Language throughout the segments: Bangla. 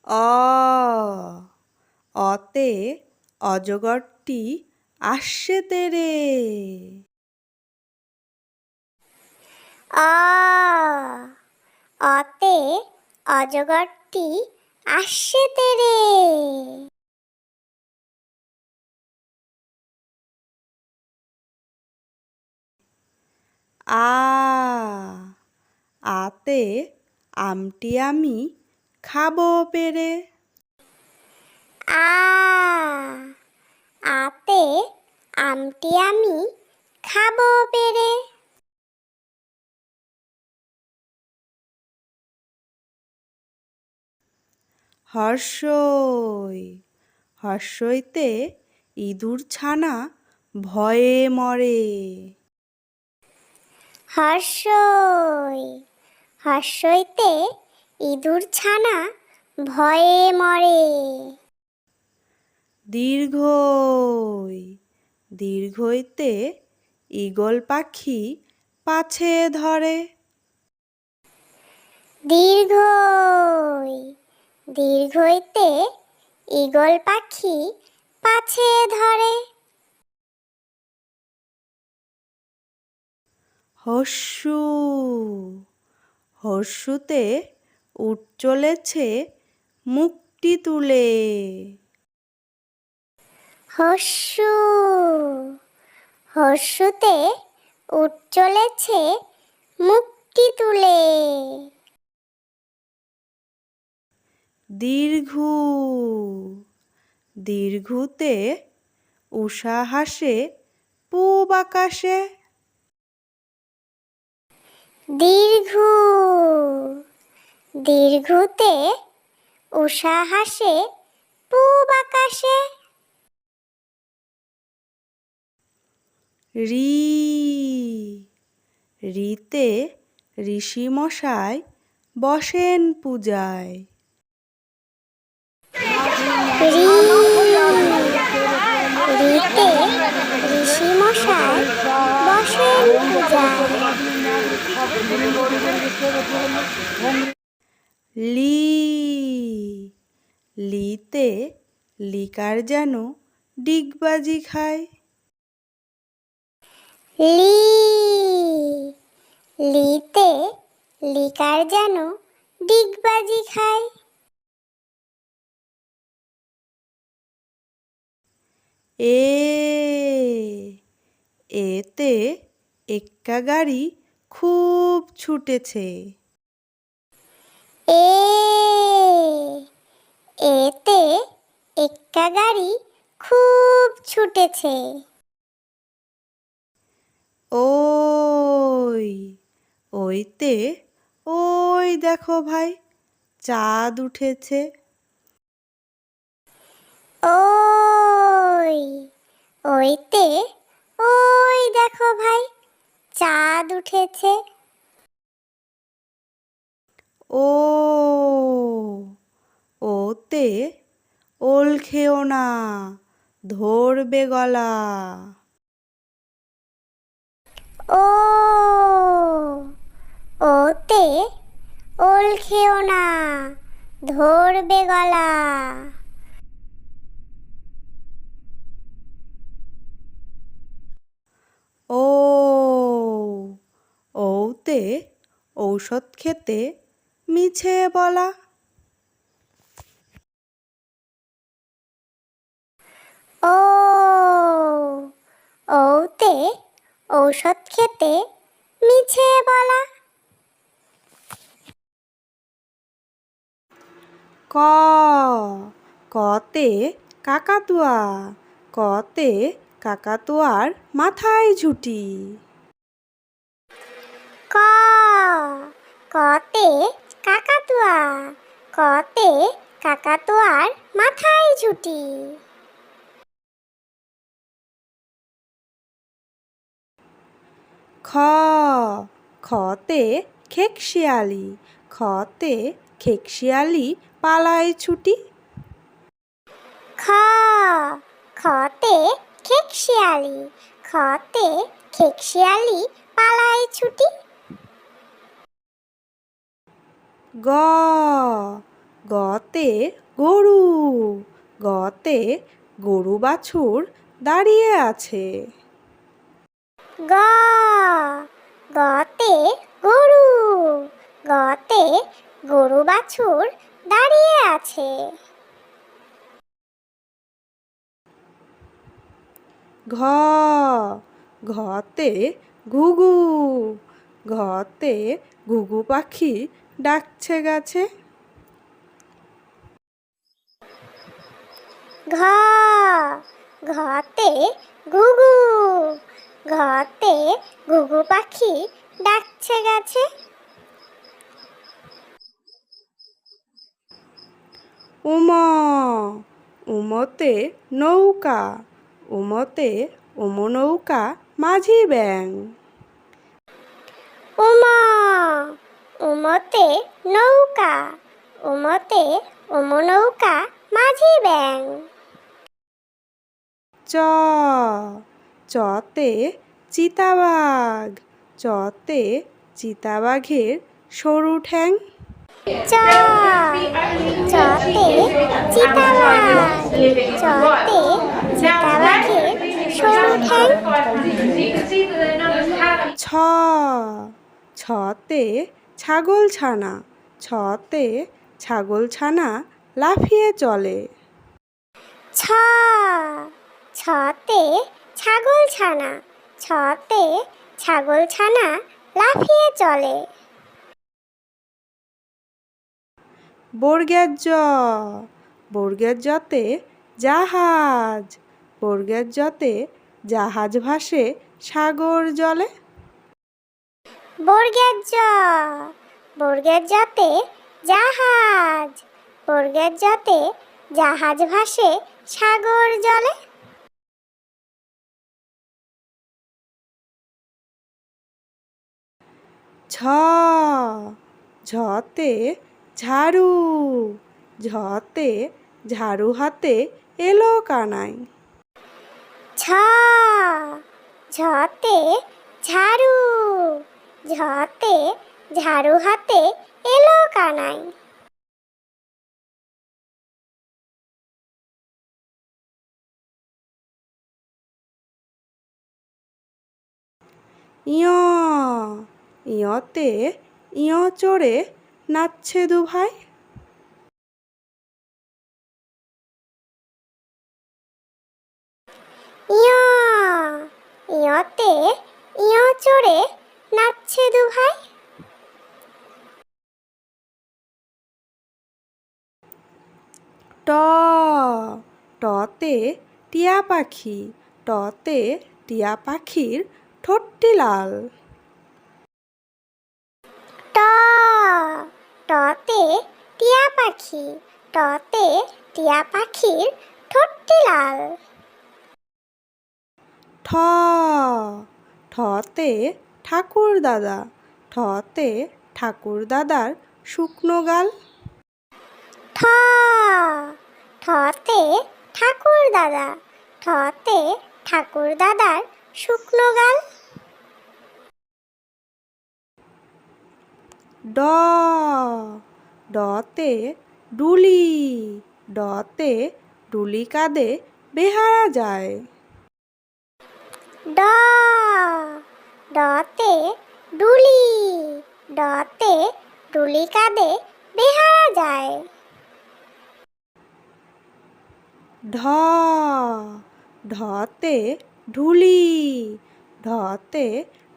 অ অতে অজগরটি আসছে তেরে। অ অতে অজগরটি আসছে তেরে। আ আতে আমটি আমি খাবো পেরে। আ আতে আমটি আমি খাবো পেরে। হর্ষই হর্ষইতে ইঁদুর ছানা ভয়ে মরে। হর্ষই হর্ষইতে ইঁদুর ছানা ভয়ে মরে। দীর্ঘই দীর্ঘইতে ঈগল পাখি পাছে ধরে। দীর্ঘই দীর্ঘইতে ঈগল পাখি পাছে ধরে। হর্ষু হর্ষুতে উট চলেছে মুখটি তুলে। হর্ষু হর্ষুতে উট চলেছে মুখটি তুলে। দীর্ঘু দীর্ঘুতে উষা হাসে পূব আকাশে। দীর্ঘু দীর্ঘুতে উষা হাসে পূব আকাশে। রি রিতে ঋষি মশাই বসেন পূজায়। রিতে ঋষি মশাই বসেন পূজায়। লি লিতে লিকার যেন ডিগবাজি খায়। লি লিতে লিকার যেন ডিগবাজি খায়। এ এতে এক্কা গাড়ি খুব ছুটেছে। এ এতে এক্কা গাড়ি খুব ছুটেছে। ওই ওইতে ওই দেখো ভাই চাঁদ উঠেছে। ওই ওইতে ওই দেখো ভাই চাঁদ উঠেছে। ও ওতে ওল খেও না ধরবে গলা। ও ওতে ওল খেও না ধরবে গলা। ও ওতে ঔষধ খেতে মিছে বলা। ও ওতে ঔষধ খেতে মিছে বলা। ক কতে কাকাতুয়া কতে কাকাতুয়ার মাথায় ঝুঁটি। ক কতে কাকাতুয়া কতে কাকাতুয়ার মাথায় ঝুঁটি। খ খতে খেকশিয়ালি খতে খেকশিয়ালি পালায় ছুটি। খ খতে খেকশিয়ালি খতে খেকশিয়ালি পালায় ছুটি। গ গতে গরু, গতে গরু বাছুর দাঁড়িয়ে আছে। গ গতে গরু, গতে গরু বাছুর দাঁড়িয়ে আছে। ঘ ঘতে ঘুঘু, ঘতে ঘুঘু পাখি ডাকছে গাছে। ঘ ঘতে ঘুঘু, ঘতে ঘুঘু পাখি ডাকছে গাছে। উম উমতে নৌকা, উমতে উম নৌকা মাঝি ব্যাং। উম উমতে নৌকা, উমতে উম নৌকা মাঝি ব্যাং। চ চতে চিতাবাঘ, চতে চিতাবাঘের সরু ঠ্যাং। চ চতে চিতাবাঘ, চতে চিতাবাঘের সরু ঠ্যাং। ছ ছতে ছাগলছানা, ছতে ছাগলছানা লাফিয়ে চলে। ছ ছতে ছাগলছানা, ছতে ছাগলছানা লাফিয়ে চলে। বর্গের জ বর্গের জতে জাহাজ, বর্গের জতে জাহাজ ভাসে সাগর জলে। বর্গের জ বর্গের জতে জাহাজ, বর্গের জতে জাহাজ ভাসে সাগর জলে। ঝ ঝতে ঝাড়ু, ঝতে ঝাড়ু হাতে এলো কানাই। ঝ ঝতে ঝাড়ু, ঝতে ঝাড়ু হাতে এলো কানাই। ইয় ইয়তে ইয় চড়ে নাচছে দুভাই। ইয় ইয়তে ইয় চড়ে নাচছে দুভাই। ট টতে টিয়া পাখি, টতে টিয়া পাখির ঠোঁটটি লাল। ট টতে টিয়া পাখি, টতে টিয়া পাখির ঠোঁটটি লাল। ঠ ঠতে ঠাকুর দাদা, ঠতে ঠাকুর দাদার শুকনো গাল। ঠ ঠতে ঠাকুর দাদা, ঠতে ঠাকুর দাদার শুকনো গাল। ড ডতে ডুলি, ডতে ডুলি কাঁধে বেহারা যায়। ড ডতে ডুলি, ডতে ডুলি কাঁধে বেহারা যায়। ঢ ঢতে ঢুলি, ঢতে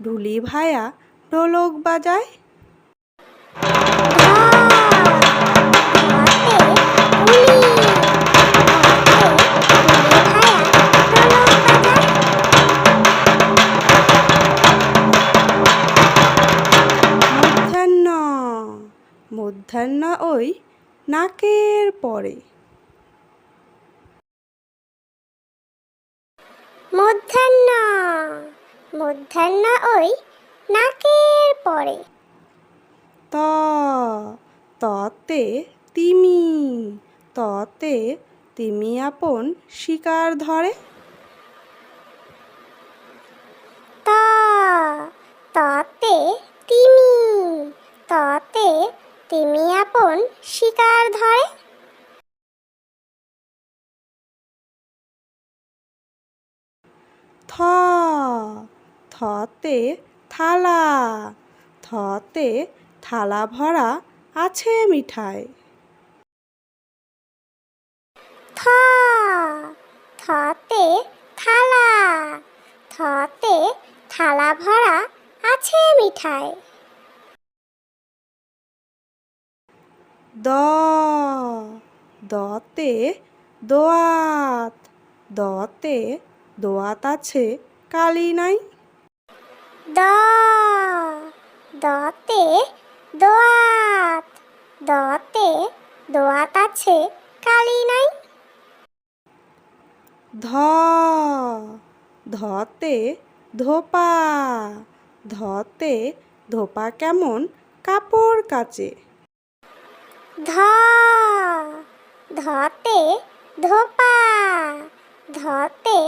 ঢুলি ভায়া ঢোলক বাজায়। মধ্যাহ্ন মধ্যাহ্ন ওই নাকের পরে। মধ্যাহ্ন মধ্যাহ্ন ওই নাকের পরে। ত ততে তিমি, ততে তিমি আপন শিকার ধরে। ত ততে তিমি, ততে তিমি আপন শিকার ধরে। থ থতে থালা, থতে থালা ভরা আছে মিঠাই। থ থতে থালা, থতে থালা ভরা আছে মিঠাই। দ দতে দোয়াত, দতে দোয়াত আছে কালি নাই। দ দতে দোয়াত, দতে দোয়াত আছে কালি নাই। ধ ধতে ধোপা, ধতে ধোপা কেমন কাপড় কাচে। ধ ধতে ধোপা, ধতে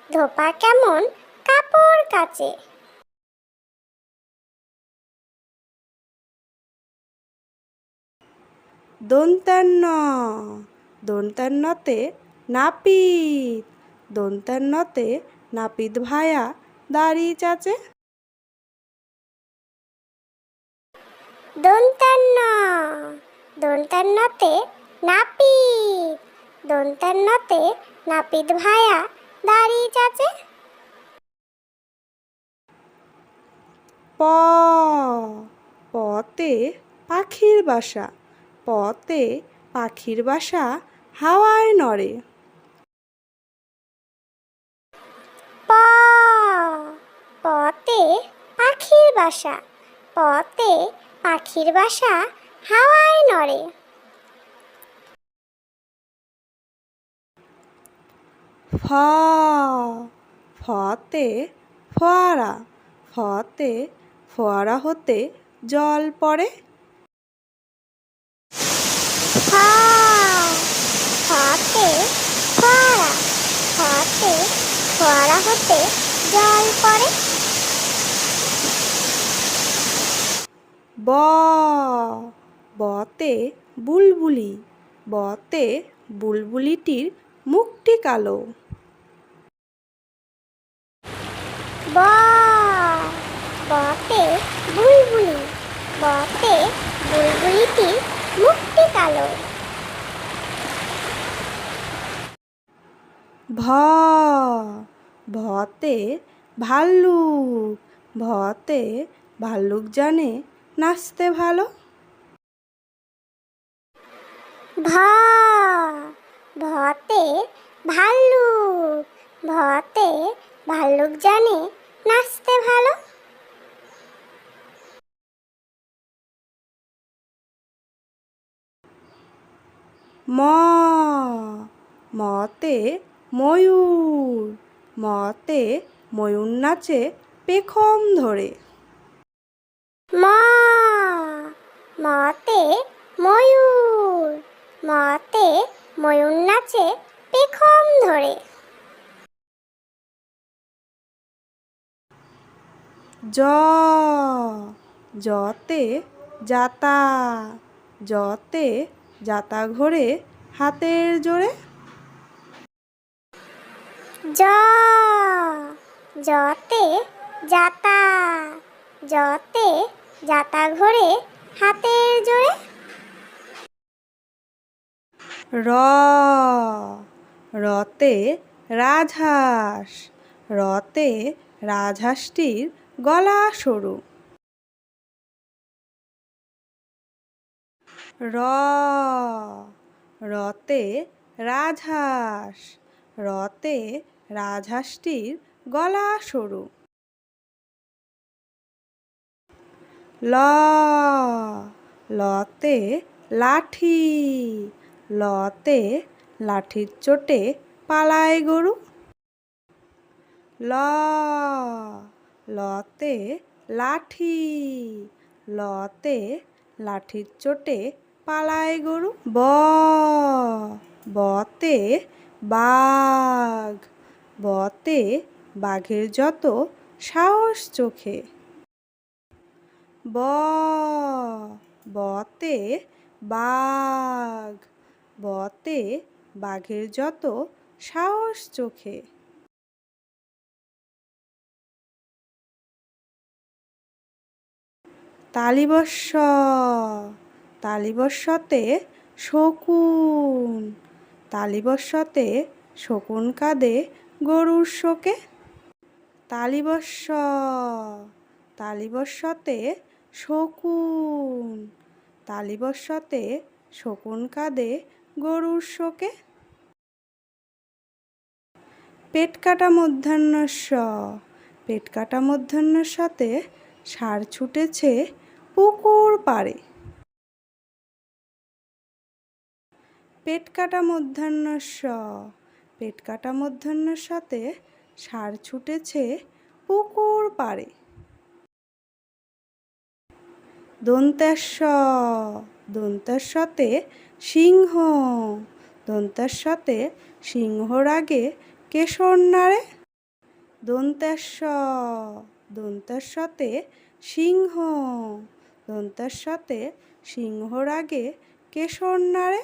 ধোপা কেমন কাপড় কাচে। দন্তান্ন দন্তান্নতে নাপিত, দন্তান্নতে নাপিত ভায়া দাড়ি চাচে। দন্তান্ন দন্তান্নতে নাপিত, দন্তান্নতে নাপিত ভায়া দাড়ি চাচে। প পতে পাখির বাসা, পতে পাখির বাসা হাওয়ায় নড়ে। প পতে পাখির বাসা, পতে পাখির বাসা হাওয়ায় নড়ে। ফ ফতে ফোয়ারা, ফতে ফোয়ারা হতে জল পড়ে। ফ ফতে ফোয়ারা, ফতে ফোয়ারা হতে জল পড়ে। ব বতে বুলবুলি, বতে বুলবুলিটির মুখটি কালো। ব বতে বুলবুলি, বতে বুলবুলিটির মুখটি কালো। ভ ভতে ভাল্লুক, ভতে ভাল্লুক জানে নাচতে ভালো। ভ ভতে ভাল্লুক, ভতে ভাল্লুক জানে নাচতে ভালো। ম মতে ময়ূর, মতে ময়ূর নাচে পেখম ধরে। ম মতে ময়ূর, মতে ময়ূর নাচে পেখম ধরে। জ জতে জাতা, জতে জাতা ঘোরে হাতের জোরে। জ জতে জাতা, জতে জাতা ঘোরে হাতের জোরে। র রতে রাজহাঁস, রতে রাজহাঁসটির গলা সরু। র রতে রাজহাঁস, রতে রাজহাঁসটির গলা সরু। ল লতে লাঠি, লতে লাঠির চোটে পালায় গরু। ল লতে লাঠি, লতে লাঠির চোটে পালায় গরু। ব বতে বাঘ, বতে বাঘের যত সাহস চোখে। ব বতে বাঘ, বতে বাঘের যত সাহস চোখে। তালিবস্য, তালিবস্যতে শকুন, তালিবস্যতে শকুন কাঁদে গরুর শোকে। তালিবস্য, তালিবস্যতে শকুন, তালিবস্যতে শকুন কাঁদে গরুর শোকে। পেট কাটা মূর্ধন্যস্য, পেট কাটা মূর্ধন্যস্যতে ষাঁড় ছুটেছে পুকুর পাড়ে। পেট কাটা মূর্ধন্যস্য, পেট কাটা মূর্ধন্যস্যতে ষাঁড় ছুটেছে পুকুর পাড়ে। দন্তেশ্ব, দন্তেশ্বতে সিংহ, দন্তেশ্বতে সিংহর আগে কেশর নাড়ে। দন্তেশ্ব, দন্তেশ্বতে সিংহ, দন্তেশ্বতে সিংহর আগে কেশর নাড়ে।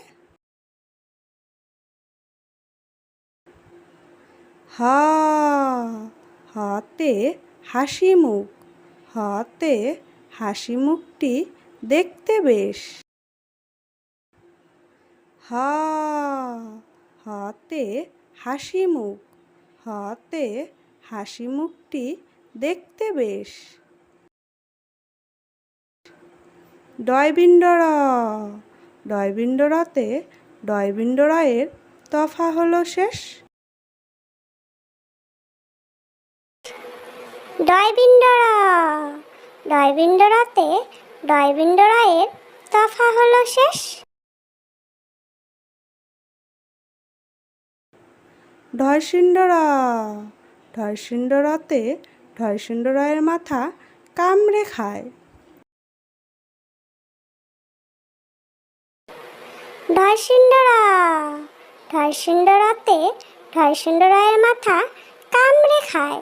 হা, হাতে হাসি মুখ, হাতে হাসি মুখটি দেখতে বেশ। হা, হাতে হাসি মুখ, হাতে হাসি মুখটি দেখতে বেশ। ডয়বিন্ডর, ডয়বিন্ডরতে ডয়বিন্ডরায়ের তফা হলো শেষ। ডয়বিন্ডর, ডয়বিন্ডরতে ডয়বিন্ডরায়ের তফা হলো শেষ। ঢয়সিন্ডরা, ঢয়সিন্ডরাতে ঢয়সিন্ডরায়ের মাথা কামড়ে খায়। ঢয়সিন্ডরা, ঢয়সিন্ডরাতে ঢয়সিন্ডরায়ের মাথা কামড়ে খায়।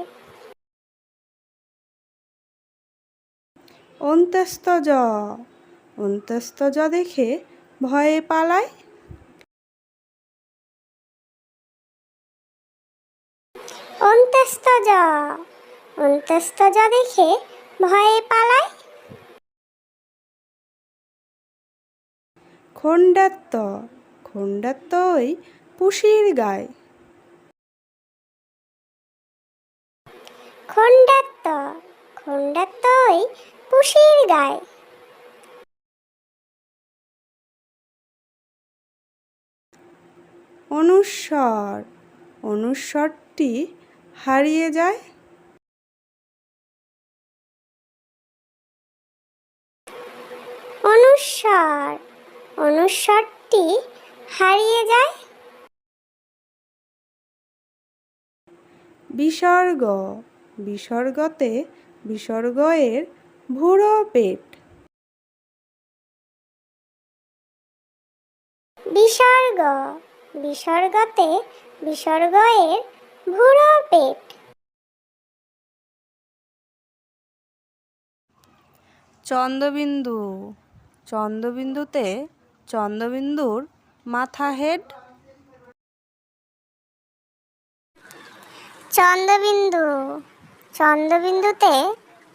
অন্ত্যস্তজ, অন্ত্যস্তজ দেখে ভয়ে পালায়। অন্ত্যস্তজ, অন্ত্যস্তজ দেখে ভয়ে পালায়। খণ্ডাত্ত, খণ্ডাত্ত ওই পুষির গায়। খণ্ডাত্ত, খণ্ডাত্ত ওই পুষির গায়। অনুস্বর, অনুস্বরটি হারিয়ে যায়। অনুস্বর, অনুস্বরটি হারিয়ে যায়। বিসর্গ, বিসর্গতে বিসর্গ এর ভুরো পেট। বিসর্গ, বিসর্গতে বিসর্গ এর ভুরো পেট। চন্দ্রবিন্দু, চন্দ্রবিন্দুতে চন্দ্রবিন্দুর মাথা হেড। চন্দ্রবিন্দু, চন্দ্রবিন্দুতে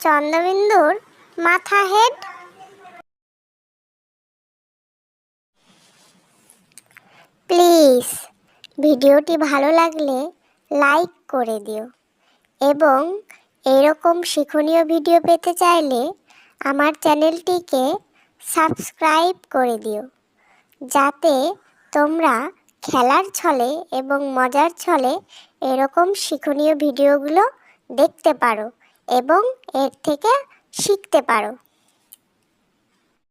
চন্দ্রবিন্দুর মাথা হেড। প্লিজ ভিডিওটি ভালো লাগলে লাইক করে দিও এবং এরকম শিক্ষণীয় ভিডিও পেতে চাইলে আমার চ্যানেলটিকে সাবস্ক্রাইব করে দিও, যাতে তোমরা খেলার ছলে এবং মজার ছলে এরকম শিক্ষণীয় ভিডিওগুলো দেখতে পারো এবং এর থেকে শিখতে পারো।